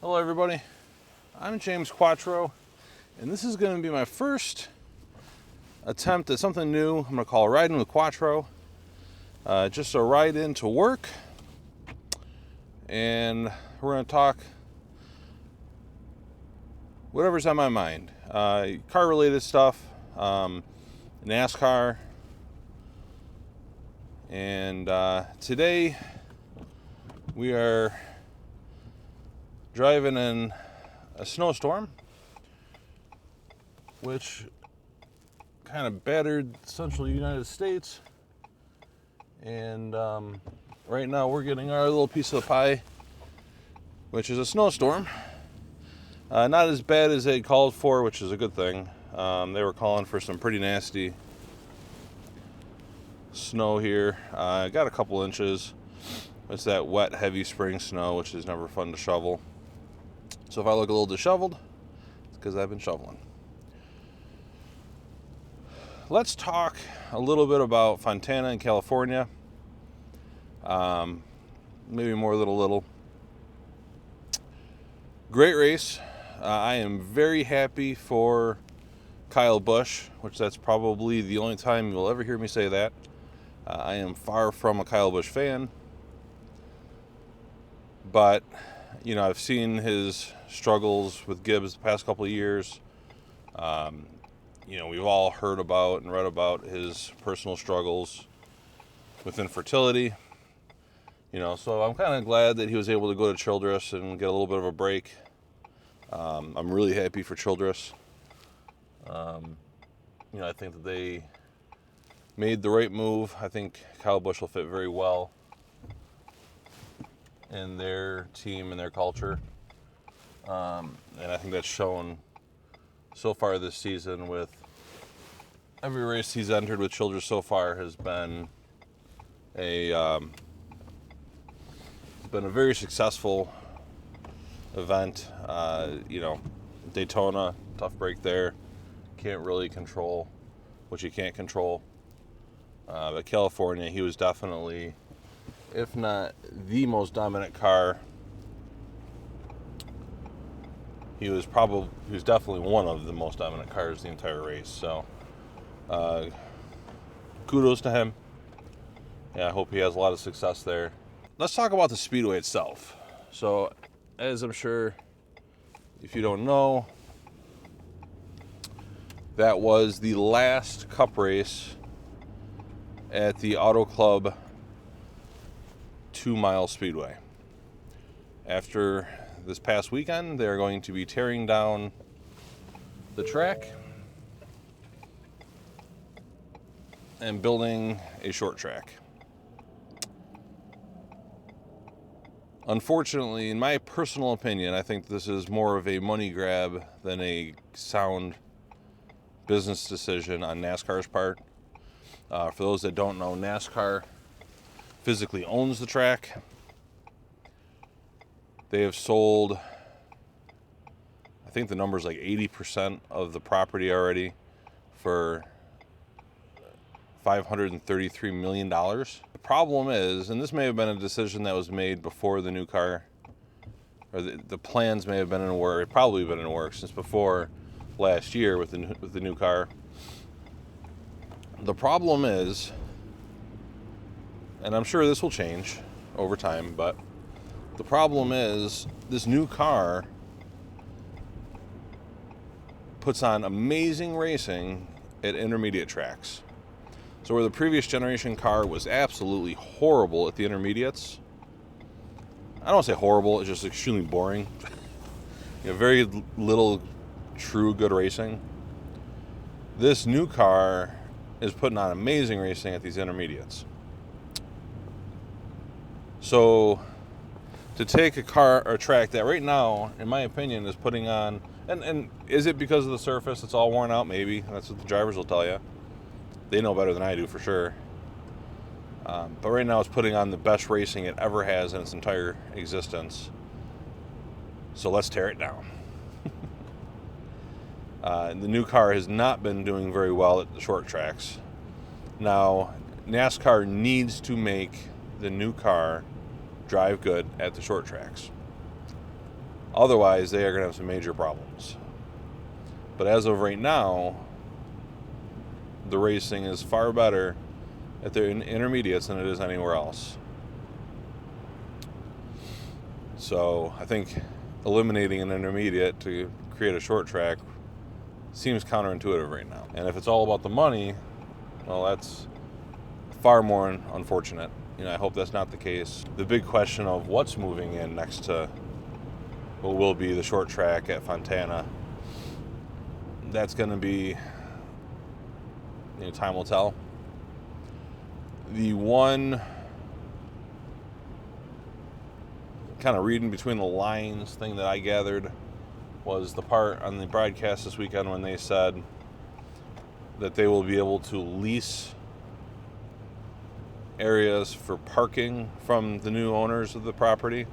Hello everybody, I'm James Quattro, and this is going to be my first attempt at something new. I'm going to call Ridin with Quattro. Just a ride in to work, and we're going to talk whatever's on my mind. Car related stuff, NASCAR, and today we are driving in a snowstorm, which kind of battered central United States. And right now we're getting our little piece of the pie, which is a snowstorm. Not as bad as they called for, which is a good thing. They were calling for some pretty nasty snow here. Got a couple inches. It's that wet, heavy spring snow, which is never fun to shovel. So if I look a little disheveled, it's because I've been shoveling. Let's talk a little bit about Fontana in California. Maybe more little. Great race. I am very happy for Kyle Busch, which that's probably the only time you'll ever hear me say that. I am far from a Kyle Busch fan. But, you know, I've seen his struggles with Gibbs the past couple of years. You know, we've all heard about and read about his personal struggles with infertility. You know, so I'm kind of glad that he was able to go to Childress and get a little bit of a break. I'm really happy for Childress. You know, I think that they made the right move. I think Kyle Busch will fit very well in their team and their culture. And I think that's shown so far this season. With every race he's entered with Childress so far has been a very successful event. You know, Daytona, tough break there. Can't really control what you can't control. But California, he was definitely, if not the most dominant car, he was definitely one of the most dominant cars the entire race. So kudos to him. Yeah, I hope he has a lot of success there. Let's talk about the Speedway itself. So, as I'm sure if you don't know, that was the last Cup race at the Auto Club 2-mile Speedway. After this past weekend, they're going to be tearing down the track and building a short track. Unfortunately, in my personal opinion, I think this is more of a money grab than a sound business decision on NASCAR's part. For those that don't know, NASCAR physically owns the track. They have sold, I think the number's like 80% of the property already for $533 million. The problem is, and this may have been a decision that was made before the new car, or the plans may have been in work, probably been in work since before last year with the new car. The problem is, and I'm sure this will change over time, but the problem is this new car puts on amazing racing at intermediate tracks. So where the previous generation car was absolutely horrible at the intermediates, I don't want to say horrible, it's just extremely boring. You know, very little true good racing. This new car is putting on amazing racing at these intermediates. So to take a car or a track that right now, in my opinion, is putting on, and is it because of the surface? It's all worn out, maybe. That's what the drivers will tell you. They know better than I do for sure. But right now it's putting on the best racing it ever has in its entire existence. So let's tear it down. The new car has not been doing very well at the short tracks. Now, NASCAR needs to make the new car drive good at the short tracks. Otherwise, they are going to have some major problems. But as of right now, the racing is far better at the intermediates than it is anywhere else. So I think eliminating an intermediate to create a short track seems counterintuitive right now. And if it's all about the money, well, that's far more unfortunate. I hope that's not the case. The big question of what's moving in next to what will be the short track at Fontana, that's going to be, time will tell. The one kind of reading between the lines thing that I gathered was the part on the broadcast this weekend when they said that they will be able to lease areas for parking from the new owners of the property.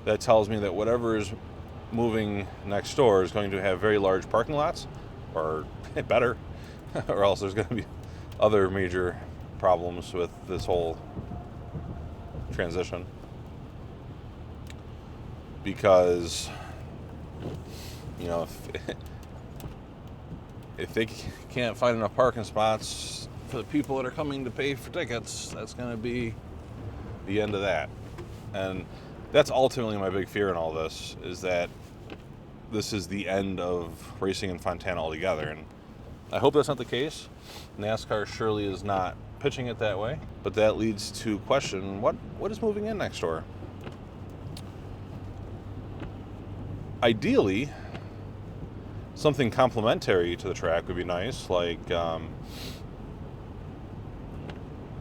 That tells me that whatever is moving next door is going to have very large parking lots, or better, or else there's going to be other major problems with this whole transition. Because, if they can't find enough parking spots for the people that are coming to pay for tickets, that's going to be the end of that. And that's ultimately my big fear in all this, is that this is the end of racing in Fontana altogether. And I hope that's not the case. NASCAR surely is not pitching it that way. But that leads to question, what is moving in next door? Ideally, something complementary to the track would be nice, like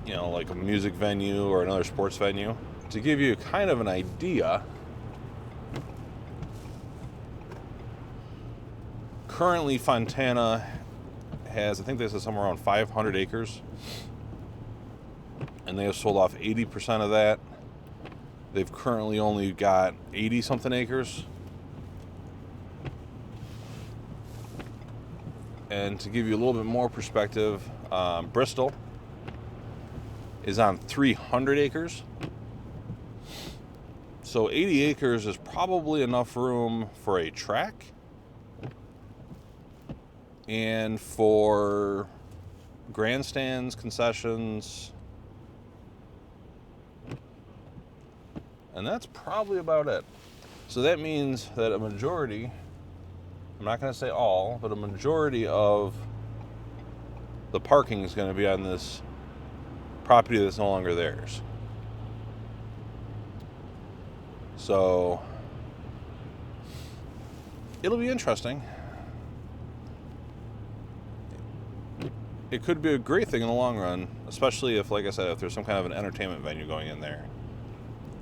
like a music venue or another sports venue. To give you kind of an idea, currently Fontana has, I think this is somewhere around 500 acres, and they have sold off 80% of that. They've currently only got 80 something acres. And to give you a little bit more perspective, Bristol is on 300 acres. So 80 acres is probably enough room for a track and for grandstands, concessions, and that's probably about it. So that means that a majority, I'm not going to say all, but a majority of the parking is going to be on this property that's no longer theirs. So it'll be interesting. It could be a great thing in the long run, especially if, like I said, if there's some kind of an entertainment venue going in there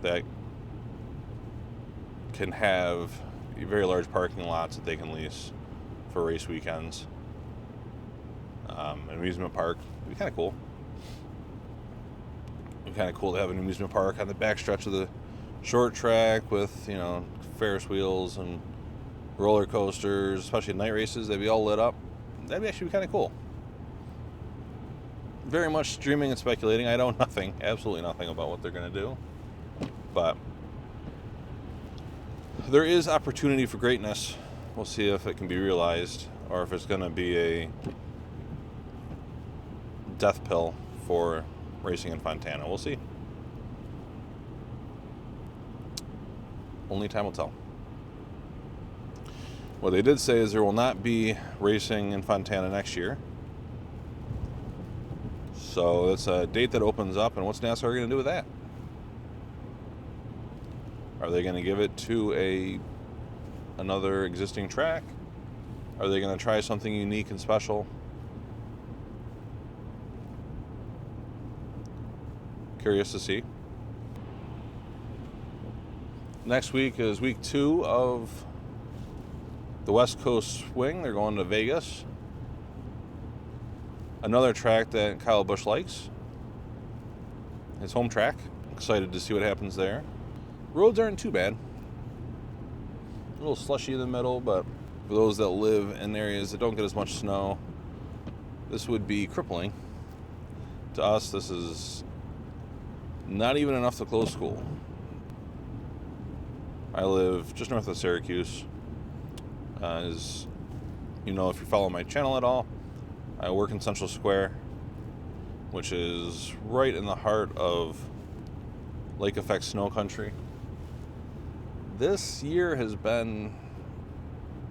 that can have very large parking lots that they can lease for race weekends. An amusement park would be kind of cool. It would be kind of cool to have an amusement park on the backstretch of the short track with, Ferris wheels and roller coasters, especially night races. They'd be all lit up. That'd be actually kind of cool. Very much dreaming and speculating. I know nothing, absolutely nothing about what they're going to do. But there is opportunity for greatness. We'll see if it can be realized or if it's going to be a death pill for racing in Fontana. We'll see. Only time will tell. What they did say is there will not be racing in Fontana next year. So that's a date that opens up, and what's NASCAR going to do with that? Are they going to give it to another existing track? Are they going to try something unique and special? Curious to see. Next week is week 2 of the West Coast Swing. They're going to Vegas. Another track that Kyle Busch likes. His home track. Excited to see what happens there. Roads aren't too bad. A little slushy in the middle, but for those that live in areas that don't get as much snow, this would be crippling. To us, this is not even enough to close school. I live just north of Syracuse. As you know, if you follow my channel at all, I work in Central Square, which is right in the heart of lake effect snow country. This year has been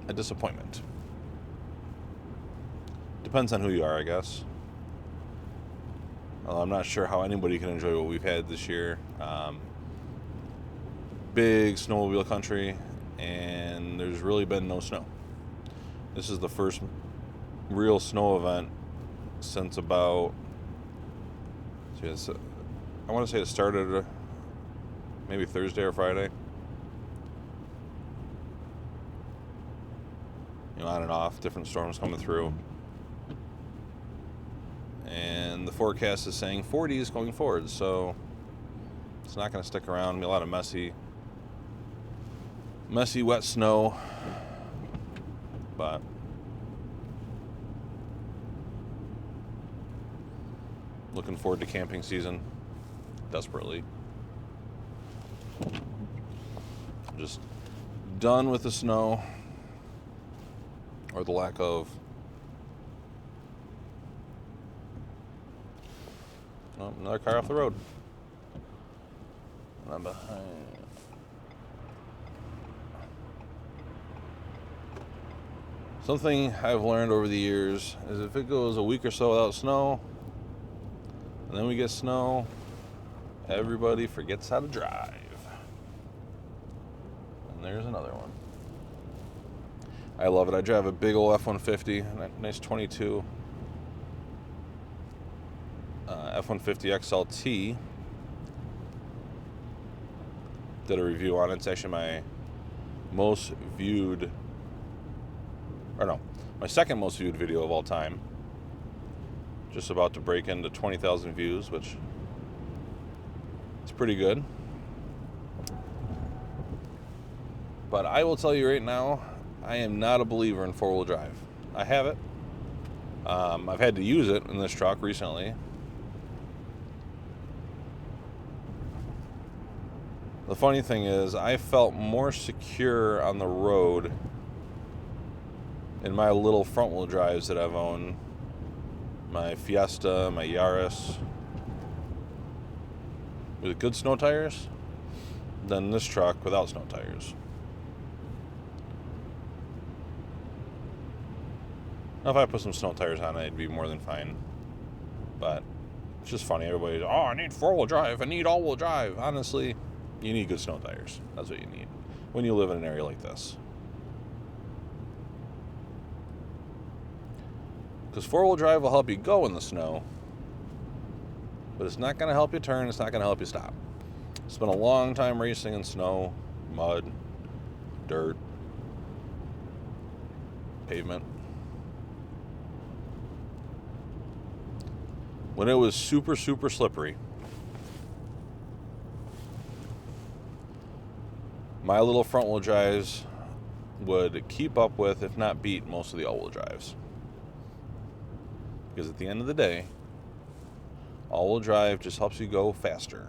a disappointment. Depends on who you are, I guess. I'm not sure how anybody can enjoy what we've had this year. Big snowmobile country, and there's really been no snow. This is the first real snow event since about, I want to say it started maybe Thursday or Friday. On and off, different storms coming through. And the forecast is saying 40s going forward, so it's not going to stick around. Be a lot of messy, wet snow. But looking forward to camping season desperately. I'm just done with the snow, or the lack of. Oh, another car off the road. And I'm behind. Something I've learned over the years is if it goes a week or so without snow, and then we get snow, everybody forgets how to drive. And there's another one. I love it. I drive a big old F-150, nice 22 F-150 XLT. Did a review on it. It's actually my most viewed, or no, my second most viewed video of all time. Just about to break into 20,000 views, which is pretty good. But I will tell you right now, I am not a believer in four-wheel drive. I have it. I've had to use it in this truck recently. The funny thing is, I felt more secure on the road in my little front-wheel drives that I've owned. My Fiesta, my Yaris, with good snow tires, than this truck without snow tires. Now, if I put some snow tires on it, it'd be more than fine. But it's just funny. Everybody's, oh, I need four-wheel drive. I need all-wheel drive. Honestly, you need good snow tires. That's what you need when you live in an area like this. Because four-wheel drive will help you go in the snow, but it's not going to help you turn. It's not going to help you stop. Spent a long time racing in snow, mud, dirt, pavement. When it was super, super slippery, my little front-wheel drives would keep up with, if not beat, most of the all-wheel drives. Because at the end of the day, all-wheel drive just helps you go faster.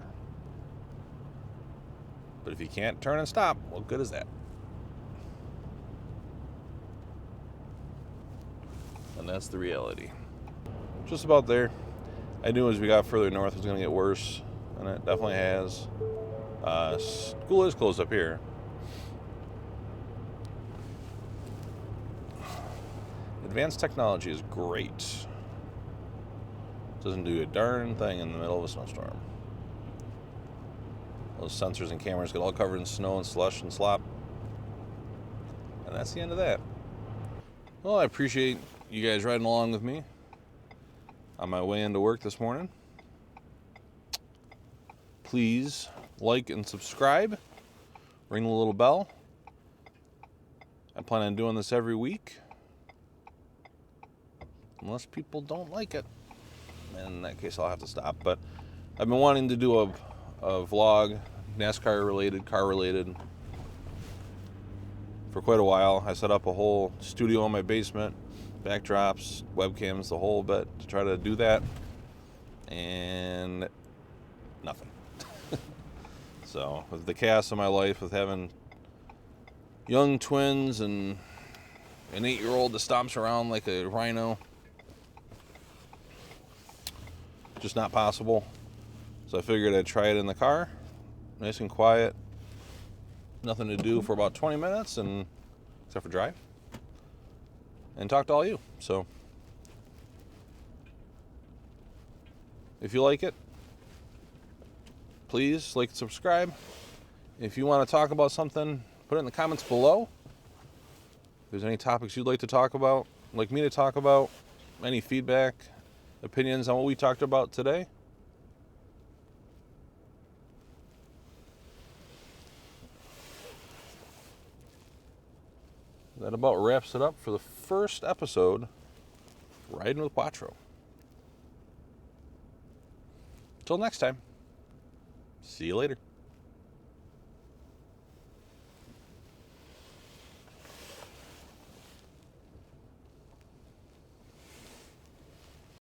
But if you can't turn and stop, what good is that? And that's the reality. Just about there. I knew as we got further north it was going to get worse, and it definitely has. School is closed up here. Advanced technology is great. Doesn't do a darn thing in the middle of a snowstorm. Those sensors and cameras get all covered in snow and slush and slop. And that's the end of that. Well, I appreciate you guys riding along with me on my way into work this morning. Please like and subscribe. Ring the little bell. I plan on doing this every week. Unless people don't like it. In that case, I'll have to stop. But I've been wanting to do a vlog, NASCAR related, car related, for quite a while. I set up a whole studio in my basement, backdrops, webcams, the whole bit to try to do that, and nothing. So with the chaos of my life, with having young twins and an 8-year-old that stomps around like a rhino. Just not possible. So I figured I'd try it in the car, nice and quiet, nothing to do for about 20 minutes, and except for drive, and talk to all you. So if you like it, please like and subscribe. If you want to talk about something, put it in the comments below. If there's any topics you'd like to talk about, like me to talk about, any feedback, opinions on what we talked about today. That about wraps it up for the first episode of Riding with Quattro. Till next time, see you later.